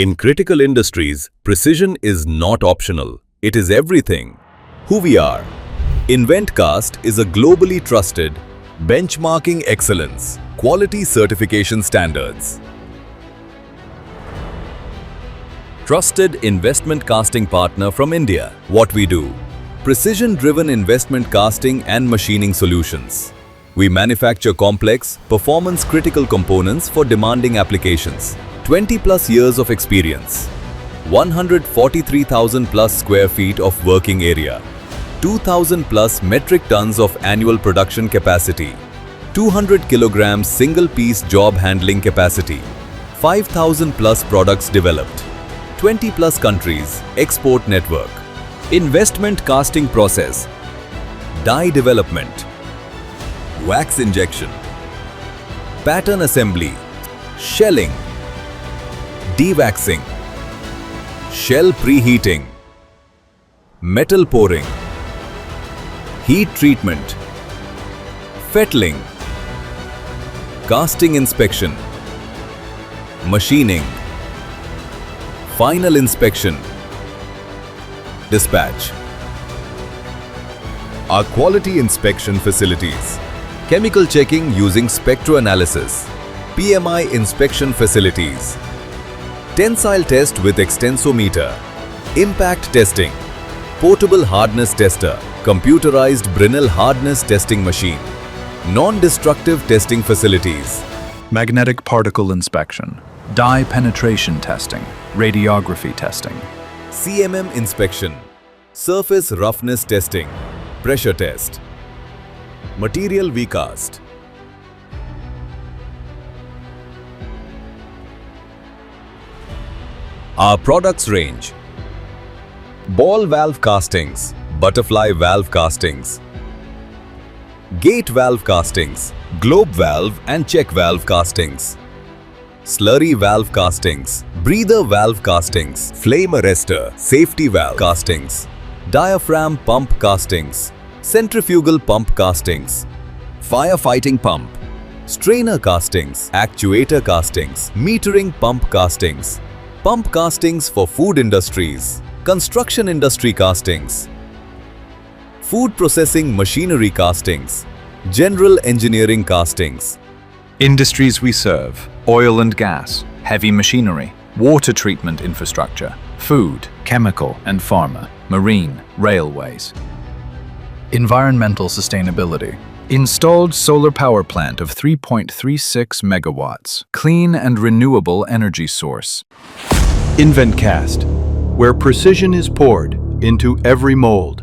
In critical industries, precision is not optional. It is everything. Who we are. Invent Cast is a globally trusted, benchmarking excellence, quality certification standards. Trusted investment casting partner from India. What we do? Precision-driven investment casting and machining solutions. We manufacture complex, performance-critical components for demanding applications. 20+ years of experience. 143,000+ square feet of working area. 2,000+ metric tons of annual production capacity. 200 kilograms single-piece job handling capacity. 5,000+ products developed. 20+ countries, export network. Investment casting process. Die development. Wax injection. Pattern assembly. Shelling. Dewaxing. Shell preheating. Metal pouring. Heat treatment. Fettling. Casting inspection. Machining. Final inspection. Dispatch. Our quality inspection facilities. Chemical checking using spectroanalysis. PMI inspection facilities. Tensile test with extensometer. Impact testing. Portable hardness tester. Computerized Brinell hardness testing machine. Non-destructive testing facilities. Magnetic particle inspection. Dye penetration testing. Radiography testing. CMM inspection. Surface roughness testing. Pressure test. Material V-cast. Our products range: ball valve castings, butterfly valve castings, gate valve castings, globe valve and check valve castings, slurry valve castings, breather valve castings, flame arrestor, safety valve castings, diaphragm pump castings, centrifugal pump castings, firefighting pump, strainer castings, actuator castings, metering pump castings, pump castings for food industries, construction industry castings, food processing machinery castings, general engineering castings. Industries we serve: oil and gas, heavy machinery, water treatment infrastructure, food, chemical and pharma, marine, railways. Environmental sustainability. Installed solar power plant of 3.36 megawatts. Clean and renewable energy source. Invent Cast, where precision is poured into every mold.